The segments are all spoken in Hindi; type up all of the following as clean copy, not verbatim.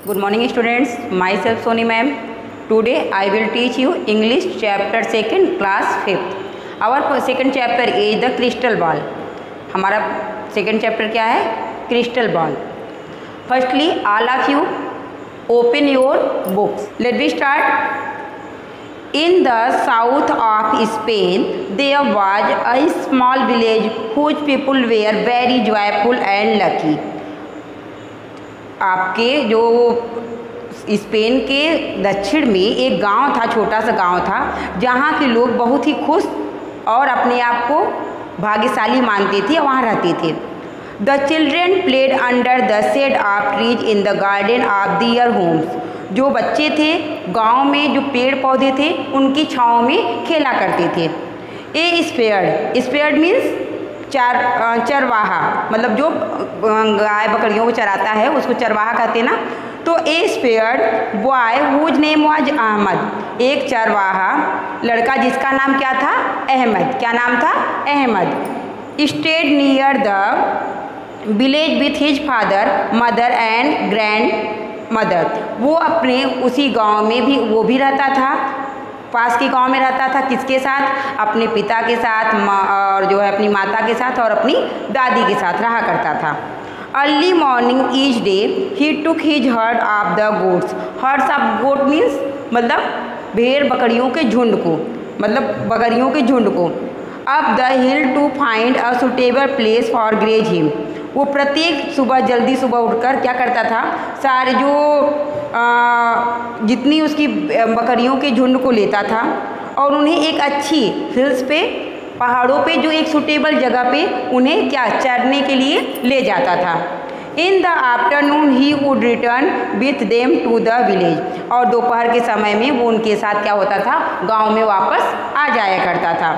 Good morning students, myself Soni ma'am. Today I will teach you English chapter 2 class 5th. Our second chapter is the crystal ball. हमारा second chapter क्या है? Crystal ball. Firstly, all of you open your books. Let me start. In the south of Spain, there was a small village whose people were very joyful and lucky. आपके जो स्पेन के दक्षिण में एक गांव था, छोटा सा गांव था, जहां के लोग बहुत ही खुश और अपने आप को भाग्यशाली मानते थे और वहाँ रहते थे. The children played under the shade of trees in the garden of their homes. जो बच्चे थे गांव में जो पेड़ पौधे थे उनकी छाँव में खेला करते थे. ए स्पेयर्ड मीन्स चरवाहा, मतलब जो गाय बकरियों को चराता है उसको चरवाहा कहते हैं ना. तो a shepherd boy whose name was Ahmad. एक चरवाहा लड़का जिसका नाम क्या था? अहमद. क्या नाम था? Ahmad. Stayed near the village with his father mother and grandmother. वो अपने उसी गांव में भी वो भी रहता था, पास के गांव में रहता था. किसके साथ? अपने पिता के साथ और जो है अपनी माता के साथ और अपनी दादी के साथ रहा करता था. Early morning each day he took his herd of the goats. Herds of goat means मतलब भेड़ बकरियों के झुंड को, मतलब बकरियों के झुंड को. Up the hill to find a suitable place for graze him. वो प्रत्येक सुबह जल्दी सुबह उठकर क्या करता था, सारे जो जितनी उसकी बकरियों के झुंड को लेता था और उन्हें एक अच्छी हिल्स पे, पहाड़ों पे जो एक सूटेबल जगह पे उन्हें क्या चरने के लिए ले जाता था. In the afternoon he would return with them to the village. और दोपहर के समय में वो उनके साथ क्या होता था, गांव में वापस आ जाया करता था.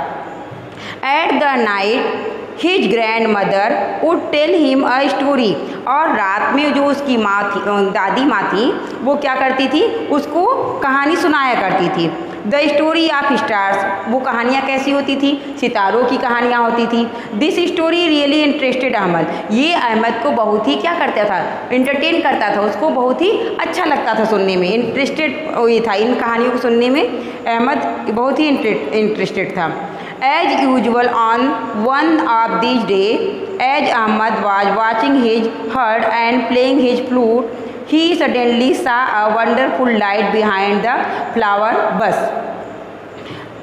At the night his grandmother would tell him a story. और रात में जो उसकी माँ थी, दादी माँ थी, वो क्या करती थी, उसको कहानी सुनाया करती थी. The story of stars. वो कहानियाँ कैसी होती थी? सितारों की कहानियाँ होती थी. This story really interested Ahmad. ये अहमद को बहुत ही क्या करता था, इंटरटेन करता था, उसको बहुत ही अच्छा लगता था सुनने में. इंटरेस्टेड ये था, इन कहानियों को सुनने में अहमद बहुत ही इंटरेस्टेड था. As usual on one of these days, as Ahmad was watching his herd and playing his flute, he suddenly saw a wonderful light behind the flower bush.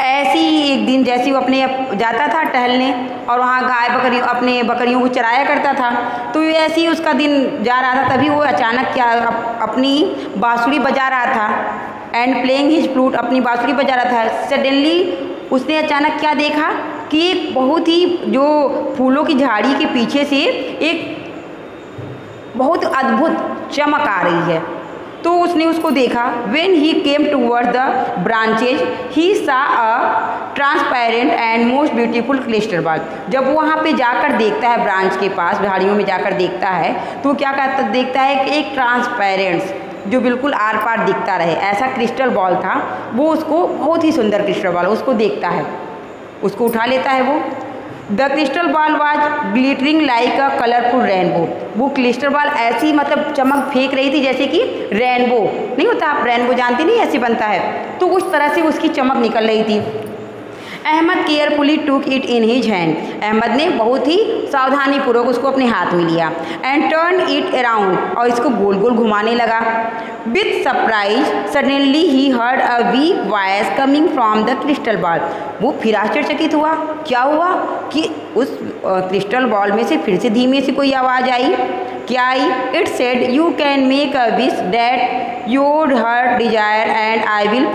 ऐसी ही एक दिन जैसे वो अपने जाता था टहलने और वहाँ गाय बकरियों अपने बकरियों को चराया करता था, तो ऐसे ही उसका दिन जा रहा था. तभी वो अचानक क्या अपनी बांसुरी बजा रहा था. एंड प्लेइंग हिज फ्लूट, अपनी बांसुरी बजा रहा था. सडनली उसने अचानक क्या देखा कि एक बहुत ही जो फूलों की झाड़ी के पीछे से एक बहुत अद्भुत चमक आ रही है. तो उसने उसको देखा. When he came toward the branches he saw a transparent and most beautiful glister ball. जब वो वहाँ पे जाकर देखता है, ब्रांच के पास झाड़ियों में जाकर देखता है, तो क्या कहता देखता है कि एक ट्रांसपेरेंट जो बिल्कुल आर पार दिखता रहे ऐसा क्रिस्टल बॉल था. वो उसको बहुत ही सुंदर क्रिस्टल बॉल उसको देखता है, उसको उठा लेता है. वो the crystal ball was glittering like a colourful rainbow. वो क्रिस्टल बॉल ऐसी मतलब चमक फेंक रही थी जैसे कि रेनबो नहीं होता, आप रेनबो जानते नहीं, ऐसे बनता है, तो उस तरह से उसकी चमक निकल रही थी. Ahmad carefully took it in his hand. Ahmad ने बहुत ही सावधानीपूर्वक उसको अपने हाथ में लिया. एंड टर्न इट अराउंड, और इसको गोल गोल घुमाने लगा. With surprise suddenly he heard a week voice coming from the crystal ball. वो फिर आश्चर्यचकित हुआ. क्या हुआ कि उस क्रिस्टल बॉल में से फिर से धीमी सी कोई आवाज़ आई. क्या आई? It said you can make a wish that your heart desire and I will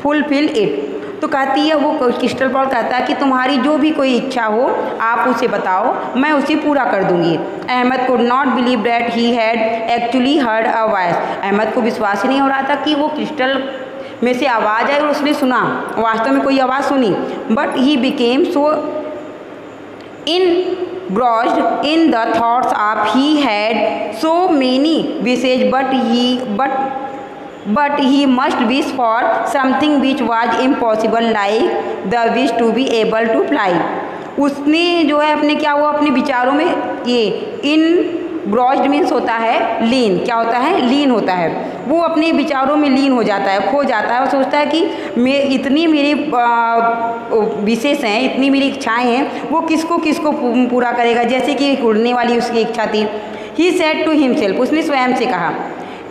fulfil it. तो कहती है वो क्रिस्टल बॉल कहता है कि तुम्हारी जो भी कोई इच्छा हो आप उसे बताओ, मैं उसे पूरा कर दूंगी. Ahmad could not believe that he had actually heard a voice. Ahmad को विश्वास ही नहीं हो रहा था कि वो क्रिस्टल में से आवाज़ आई और उसने सुना, वास्तव में कोई आवाज़ सुनी. But he became so engrossed in the thoughts of he had so many wishes, but he must wish for something which was impossible, like the wish to be able to fly. उसने जो है अपने क्या हुआ, अपने विचारों में ये इन ग्रॉस्ड मीन्स होता है लीन। क्या होता है? लीन होता है। वो अपने विचारों में लीन हो जाता है, खो जाता है और सोचता है कि इतनी मेरी विशेष हैं, इतनी मेरी इच्छाएं हैं, वो किसको किसको पूरा करेगा। जैसे कि उड़ने वाली उसकी इच्छा थी। ही सेड टू हिमसेल्फ, उसने स्वयं से कहा,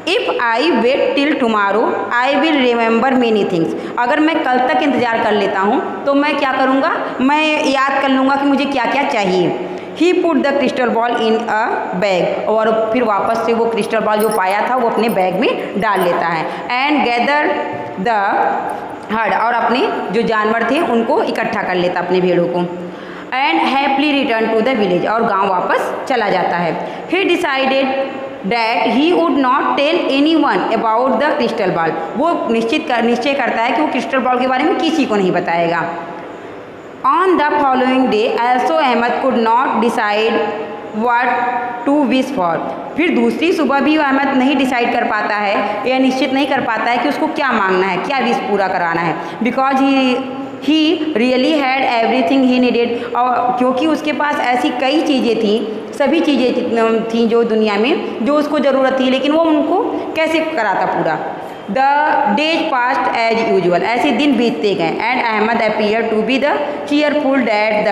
if I wait till tomorrow I will remember many things. अगर मैं कल तक इंतज़ार कर लेता हूँ तो मैं क्या करूँगा, मैं याद कर लूँगा कि मुझे क्या क्या चाहिए। He put the crystal ball in a bag, और फिर वापस से वो क्रिस्टल बॉल जो पाया था वो अपने बैग में डाल लेता है। एंड गैदर द हर्ड, और अपने जो जानवर थे उनको इकट्ठा कर लेता, अपने भेड़ों को। And happily return to the village, और गांव वापस चला जाता है। He decided that he would not tell anyone about the crystal ball, वो निश्चय करता है कि वो क्रिस्टल बॉल के बारे में किसी को नहीं बताएगा। On the following day also Ahmad could not decide what to wish for, फिर दूसरी सुबह भी अहमद नहीं डिसाइड कर पाता है या निश्चित नहीं कर पाता है कि उसको क्या मांगना है, क्या विश पूरा कराना है। Because he really had everything he needed, और क्योंकि उसके पास ऐसी कई चीज़ें थी, सभी चीज़ें थी जो दुनिया में जो उसको ज़रूरत थी, लेकिन वो उनको कैसे कराता पूरा। The days passed as usual, ऐसे दिन बीतते गए। And Ahmad appear to be the cheerful that the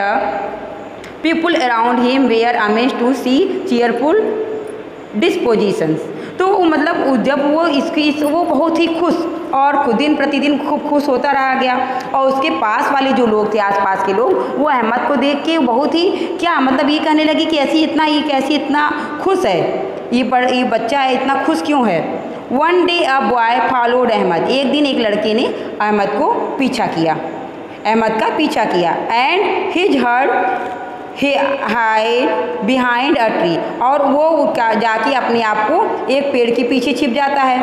people around him were amazed to see cheerful dispositions. तो मतलब जब वो वो बहुत ही खुश और दिन प्रतिदिन खूब खुश होता रहा गया, और उसके पास वाले जो लोग थे, आसपास के लोग, वो अहमद को देख के बहुत ही क्या मतलब ये कहने लगे कि ये कैसी इतना खुश है, ये बच्चा है, इतना खुश क्यों है। One day a boy followed Ahmad, एक दिन एक लड़के ने अहमद का पीछा किया। And his heard hide behind a tree, और वो जाके अपने आप को एक पेड़ के पीछे छिप जाता है।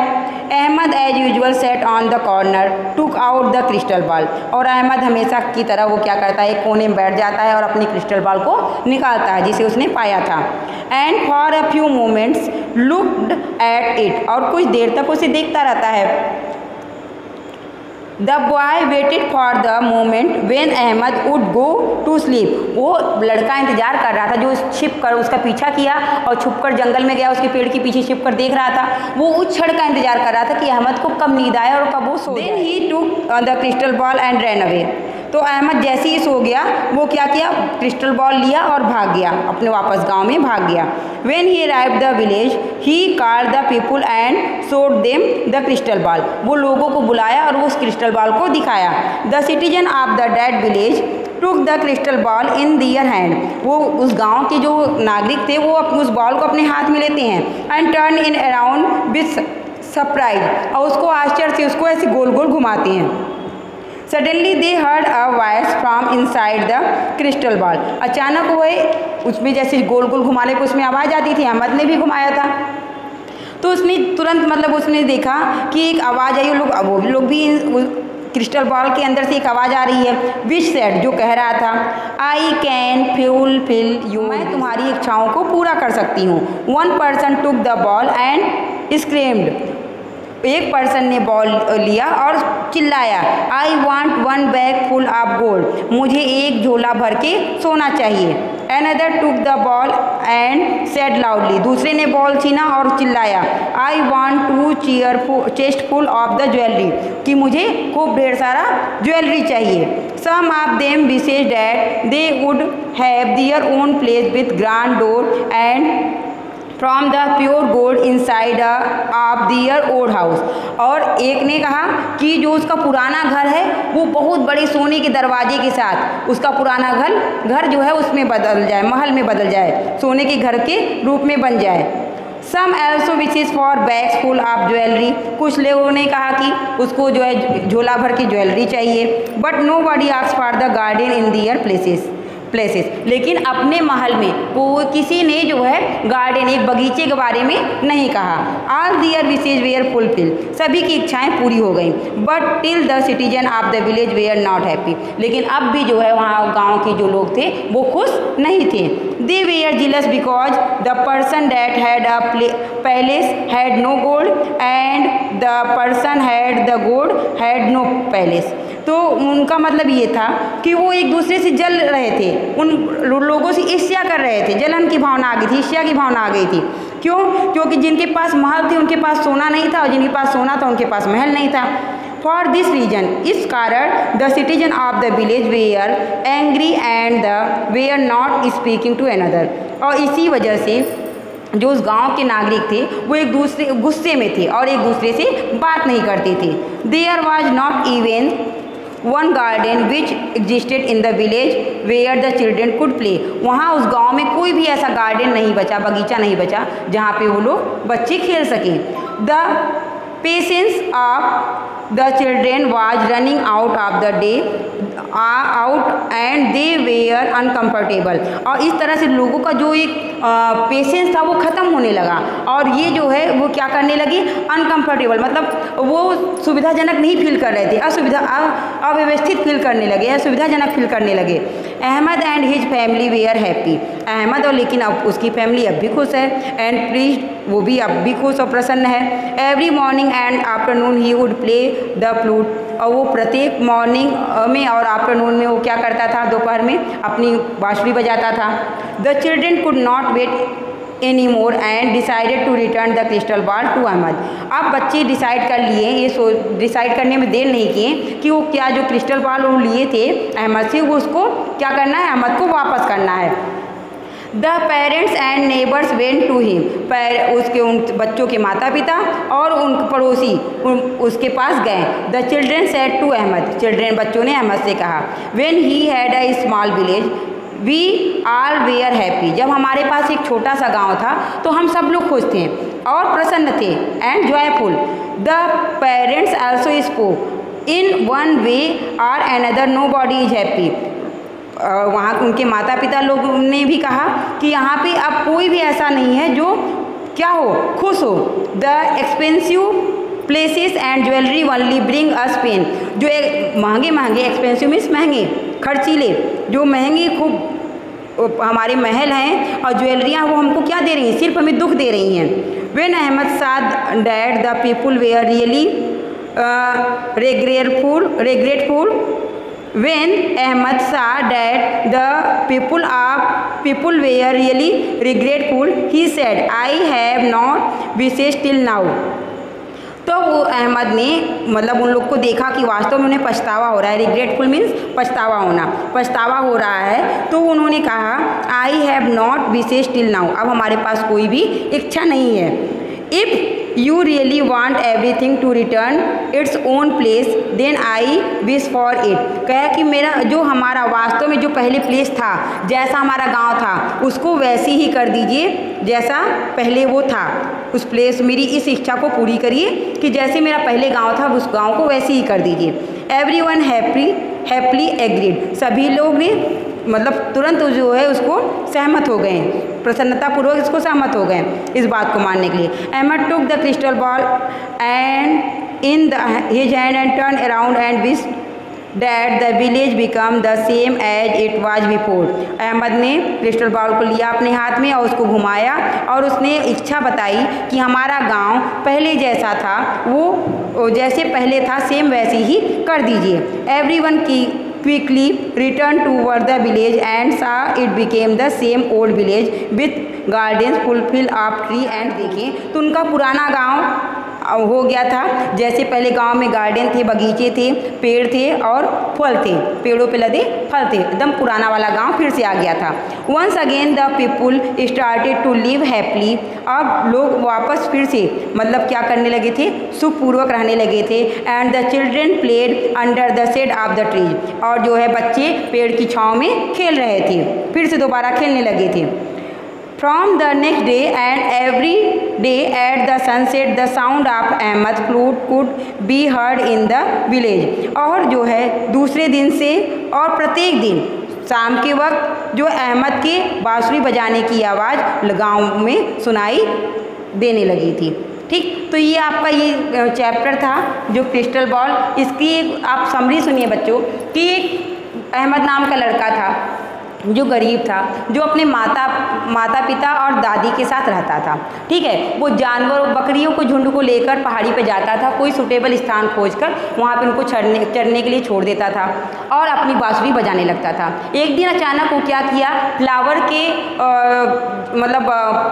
Ahmad as usual sat on the corner took out the crystal ball, और अहमद हमेशा की तरह वो क्या करता है, एक कोने में बैठ जाता है और अपनी क्रिस्टल बॉल को निकालता है जिसे उसने पाया था। And for a few moments looked at it, और कुछ देर तक उसे देखता रहता है। The boy waited for the moment when Ahmad would go to sleep, वो लड़का इंतजार कर रहा था जो छिप कर उसका पीछा किया और छुप कर जंगल में गया, उसके पेड़ के पीछे छिप कर देख रहा था। वो उस क्षण का इंतजार कर रहा था कि अहमद को कब नींद आए और कब वो सो जाए। Then he took the crystal ball and ran away, तो अहमद जैसे ही सो गया वो क्या किया, क्रिस्टल बॉल लिया और भाग गया, अपने वापस गांव में भाग गया। When he arrived the village, he called the people and showed them the crystal ball. वो लोगों को बुलाया और उस क्रिस्टल बॉल को दिखाया। The citizen of the dead village took the crystal ball in their hand. वो उस गांव के जो नागरिक थे वो उस बॉल को अपने हाथ में लेते हैं। And turn in around with surprise, और उसको आश्चर्य से उसको ऐसे गोल गोल घुमाते हैं। Suddenly they heard a voice from inside the crystal ball, अचानक वो उसमें जैसे गोल गोल घुमाने को उसमें आवाज़ आती थी, अहमद ने भी घुमाया था, तो उसने तुरंत मतलब उसने देखा कि एक आवाज़ आई, वो लोग भी क्रिस्टल बॉल के अंदर से एक आवाज़ आ रही है। विच सेड, जो कह रहा था, आई कैन फुलफिल यू, मैं तुम्हारी इच्छाओं को पूरा कर सकती हूँ। One person took the ball and screamed, एक पर्सन ने बॉल लिया और चिल्लाया, I want one bag full of gold, मुझे एक झोला भर के सोना चाहिए। Another took the ball and said loudly, दूसरे ने बॉल छीना और चिल्लाया, I want two chest full of the jewellery, कि मुझे खूब ढेर सारा ज्वेलरी चाहिए। Some of them wishes that they would have their own place with grand door and from the pure gold inside of their old house, और एक ने कहा कि जो उसका पुराना घर है वो बहुत बड़े सोने के दरवाजे के साथ उसका पुराना घर जो है उसमें बदल जाए, महल में बदल जाए, सोने के घर के रूप में बन जाए। Some also wishes for bags full of jewellery, कुछ लोगों ने कहा कि उसको जो है झोला भर की ज्वेलरी चाहिए। But nobody asked for the garden in their places, लेकिन अपने महल में वो किसी ने जो है गार्डन, एक बगीचे के बारे में नहीं कहा। All their wishes were fulfill, सभी की इच्छाएं पूरी हो गई। But till the citizen of the village were not happy, लेकिन अब भी जो है वहाँ गांव के जो लोग थे वो खुश नहीं थे। They were jealous because the person that had a palace had no gold and the person had the gold had no palace, तो उनका मतलब ये था कि वो एक दूसरे से जल रहे थे, उन लोगों से ईर्ष्या कर रहे थे, जलन की भावना आ गई थी, ईर्ष्या की भावना आ गई थी। क्यों? क्योंकि जिनके पास महल थे उनके पास सोना नहीं था, और जिनके पास सोना था उनके पास महल नहीं था। फॉर दिस रीजन, इस कारण the citizen of the village were angry and the were not speaking to another. और इसी वजह से जो उस गांव के नागरिक थे वो एक दूसरे गुस्से में थे और एक दूसरे से बात नहीं करते थे। There was not even one garden which existed in the village where the children could play. वहाँ उस गांव में कोई भी ऐसा गार्डन नहीं बचा, बगीचा नहीं बचा जहाँ पे वो लोग बच्चे खेल सकें। The patience of the children was running out of the day out and they were uncomfortable. और इस तरह से लोगों का जो एक पेशेंस था वो ख़त्म होने लगा, और ये जो है वो क्या करने लगी, अनकम्फर्टेबल, मतलब वो सुविधाजनक नहीं फील कर रहे थे, अव्यवस्थित फील करने लगे, असुविधाजनक फील करने लगे। Ahmad and his family were happy. Ahmad और लेकिन अब उसकी फैमिली अब भी खुश है, एंड प्लीज्ड, वो भी अब भी खुश और प्रसन्न है। Every morning and afternoon he would play the flute. और वो प्रत्येक मॉर्निंग में और आफ्टरनून में वो क्या करता था, दोपहर में अपनी बांसुरी बजाता था। The children could not wait any more and decided to return the crystal ball to Ahmad. अब बच्चे डिसाइड कर लिए, ये डिसाइड करने में देर नहीं किए कि वो क्या जो क्रिस्टल बॉल वो लिए थे अहमद से, वो उसको क्या करना है, अहमद को वापस करना है। The parents and neighbours went to him. उसके उन बच्चों के माता पिता और उन पड़ोसी उसके पास गए। The children said to Ahmad. Children बच्चों ने अहमद से कहा, when he had a small village we all were happy. जब हमारे पास एक छोटा सा गांव था तो हम सब लोग खुश थे और प्रसन्न थे, and joyful. The parents also spoke in one way और another nobody is happy. वहाँ उनके माता पिता लोगों ने भी कहा कि यहाँ पे अब कोई भी ऐसा नहीं है जो क्या हो, खुश हो। The expensive places and jewellery only bring us pain. जो महंगे महंगे, एक्सपेंसिव मीन्स महंगे, खर्चीले, जो महंगे खूब हमारे महल हैं और ज्वेलरियाँ, वो हमको क्या दे रही हैं, सिर्फ हमें दुख दे रही हैं। When Ahmad said that the people were really regretful when Ahmad saw that the people were really regretful, he said, I have not wished till now. तो वो अहमद ने मतलब उन लोग को देखा कि वास्तव में उन्हें पछतावा हो रहा है। रिग्रेटफुल मीन्स पछतावा होना, पछतावा हो रहा है। तो उन्होंने कहा, I have not wished till now. अब हमारे पास कोई भी इच्छा नहीं है। If you really want everything to return its own place then I wish for it. कहा कि मेरा जो हमारा वास्तव में जो पहले प्लेस था, जैसा हमारा गांव था, उसको वैसे ही कर दीजिए जैसा पहले वो था। उस प्लेस, मेरी इस इच्छा को पूरी करिए कि जैसे मेरा पहले गांव था उस गांव को वैसे ही कर दीजिए। Everyone happily agreed. सभी लोग ने मतलब तुरंत जो है उसको सहमत हो गए, प्रसन्नतापूर्वक इसको सहमत हो गए इस बात को मानने के लिए। Ahmad took the crystal ball and in his hand and turn around and wish that the village become the same as it was before. Ahmad ने क्रिस्टल बॉल को लिया अपने हाथ में और उसको घुमाया और उसने इच्छा बताई कि हमारा गांव पहले जैसा था, वो जैसे पहले था सेम वैसे ही कर दीजिए। एवरीवन की quickly returned toward the village and saw it became the same old village with gardens full of tree and देखें तो उनका पुराना गांव हो गया था, जैसे पहले गांव में गार्डन थे, बगीचे थे, पेड़ थे और फल थे, पेड़ों पे लदे फल थे। एकदम पुराना वाला गांव फिर से आ गया था। Once again the people started to live happily. अब लोग वापस फिर से मतलब क्या करने लगे थे, सुखपूर्वक रहने लगे थे। And the children played under the shade of the trees. और जो है बच्चे पेड़ की छाँव में खेल रहे थे, फिर से दोबारा खेलने लगे थे। From the next day and every day at the sunset the sound of Ahmad's flute could be heard in the village। और जो है दूसरे दिन से और प्रत्येक दिन शाम के वक्त जो अहमद के बांसुरी बजाने की आवाज़ गाँव में सुनाई देने लगी थी। ठीक, तो ये आपका ये चैप्टर था जो क्रिस्टल बॉल। इसकी एक आप समरी सुनिए बच्चों कि एक अहमद नाम का लड़का था, जो गरीब था, जो अपने माता पिता और दादी के साथ रहता था, ठीक है। वो जानवरों बकरियों को झुंड को लेकर पहाड़ी पे जाता था, कोई सूटेबल स्थान खोजकर वहाँ पे उनको चरने के लिए छोड़ देता था और अपनी बांसुरी बजाने लगता था। एक दिन अचानक वो क्या किया, फ्लावर के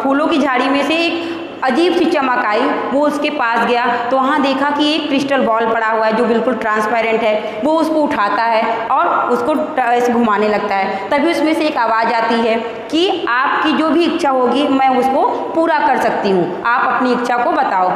फूलों की झाड़ी में से एक अजीब सी चमक आई। वो उसके पास गया तो वहाँ देखा कि एक क्रिस्टल बॉल पड़ा हुआ है जो बिल्कुल ट्रांसपेरेंट है। वो उसको उठाता है और उसको ऐसे घुमाने लगता है। तभी उसमें से एक आवाज़ आती है कि आपकी जो भी इच्छा होगी मैं उसको पूरा कर सकती हूँ, आप अपनी इच्छा को बताओ।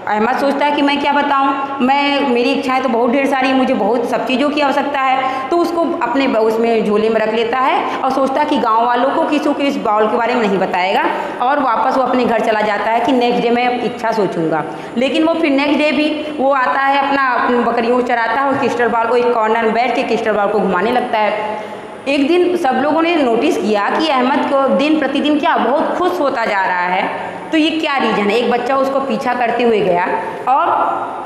अहमद सोचता है कि मैं क्या बताऊं, मेरी इच्छाएं तो बहुत ढेर सारी हैं, मुझे बहुत सब चीज़ों की आवश्यकता है। तो उसको अपने उसमें झोले में रख लेता है और सोचता है कि गांव वालों को किसी को इस बॉल के बारे में नहीं बताएगा और वापस वो अपने घर चला जाता है कि नेक्स्ट डे मैं इच्छा सोचूंगा। लेकिन वो फिर नेक्स्ट डे भी वो आता है, अपना बकरियों को चराता है और क्रिस्टल बॉल को एक कॉर्नर में बैठ के क्रिस्टल बॉल को घुमाने लगता है। एक दिन सब लोगों ने नोटिस किया कि अहमद को दिन प्रतिदिन क्या बहुत खुश होता जा रहा है। तो ये क्या रीज़न है। एक बच्चा उसको पीछा करते हुए गया और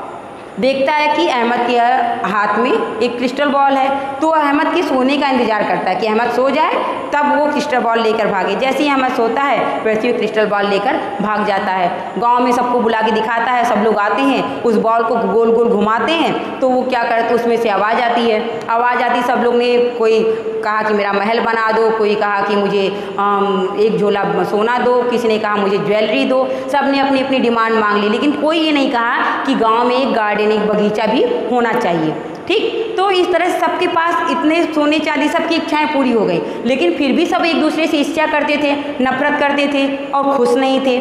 देखता है कि अहमद के हाथ में एक क्रिस्टल बॉल है। तो अहमद के सोने का इंतज़ार करता है कि अहमद सो जाए तब वो क्रिस्टल बॉल लेकर भागे। जैसे ही अहमद सोता है वैसे ही क्रिस्टल बॉल लेकर भाग जाता है। गांव में सबको बुला के दिखाता है, सब लोग आते हैं, उस बॉल को गोल गोल घुमाते हैं तो वो क्या करते, उसमें से आवाज़ आती है। आवाज़ आती, सब लोग ने कोई कहा कि मेरा महल बना दो, कोई कहा कि मुझे एक झोला सोना दो, किसी ने कहा मुझे ज्वेलरी दो। सब ने अपनी अपनी डिमांड मांग ली, लेकिन कोई ये नहीं कहा कि गाँव में एक गार्डन, एक बगीचा भी होना चाहिए। ठीक, तो इस तरह सबके पास इतने सोने चांदी, सबकी इच्छाएं पूरी हो गई, लेकिन फिर भी सब एक दूसरे से ईर्ष्या करते थे, नफरत करते थे और खुश नहीं थे।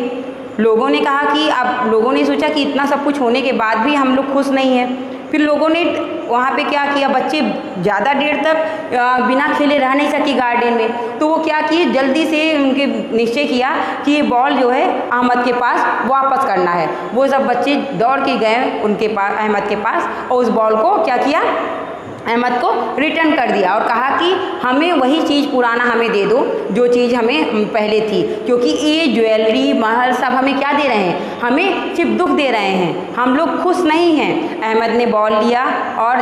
लोगों ने कहा कि अब लोगों ने सोचा कि इतना सब कुछ होने के बाद भी हम लोग खुश नहीं हैं। फिर लोगों ने वहाँ पे क्या किया, बच्चे ज़्यादा देर तक बिना खेले रह नहीं सके गार्डन में। तो वो क्या किए, जल्दी से उनके निश्चय किया कि ये बॉल जो है अहमद के पास वापस करना है। वो सब बच्चे दौड़ के गए उनके पास, अहमद के पास, और उस बॉल को क्या किया, अहमद को रिटर्न कर दिया और कहा कि हमें वही चीज़ पुराना हमें दे दो जो चीज़ हमें पहले थी, क्योंकि ये ज्वेलरी महल सब हमें क्या दे रहे हैं, हमें सिर्फ दुख दे रहे हैं, हम लोग खुश नहीं हैं। अहमद ने बॉल लिया और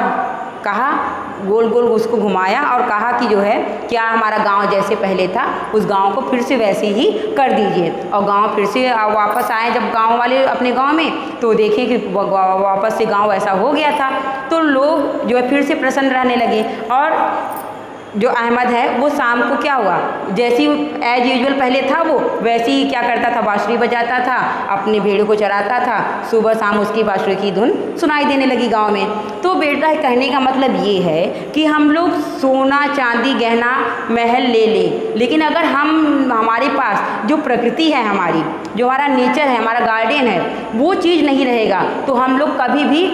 कहा, गोल गोल उसको घुमाया और कहा कि जो है क्या हमारा गांव जैसे पहले था उस गांव को फिर से वैसे ही कर दीजिए। और गांव फिर से वापस आए जब गांव वाले अपने गांव में, तो देखें कि वापस से गांव ऐसा हो गया था। तो लोग जो है फिर से प्रसन्न रहने लगे और जो अहमद है वो शाम को क्या हुआ, जैसी एज यूजुअल पहले था वो वैसे ही क्या करता था, बांसुरी बजाता था, अपने भेड़ों को चराता था। सुबह शाम उसकी बांसुरी की धुन सुनाई देने लगी गांव में। तो बेटा कहने का मतलब ये है कि हम लोग सोना चांदी गहना महल ले लें, लेकिन अगर हमारे पास जो प्रकृति है, हमारी जो हमारा नेचर है, हमारा गार्डन है, वो चीज़ नहीं रहेगा तो हम लोग कभी भी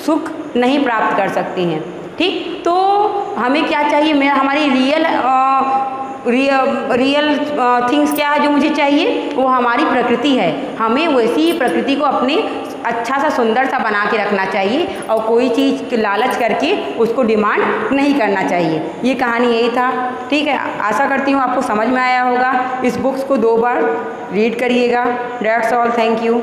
सुख नहीं प्राप्त कर सकते हैं। ठीक, तो हमें क्या चाहिए, हमारी रियल थिंग्स क्या है जो मुझे चाहिए, वो हमारी प्रकृति है। हमें वैसी ही प्रकृति को अपने अच्छा सा सुंदर सा बना के रखना चाहिए और कोई चीज़ की लालच करके उसको डिमांड नहीं करना चाहिए। ये कहानी यही था। ठीक है, आशा करती हूँ आपको समझ में आया होगा। इस बुक्स को 2 बार रीड करिएगा। That's all, thank you.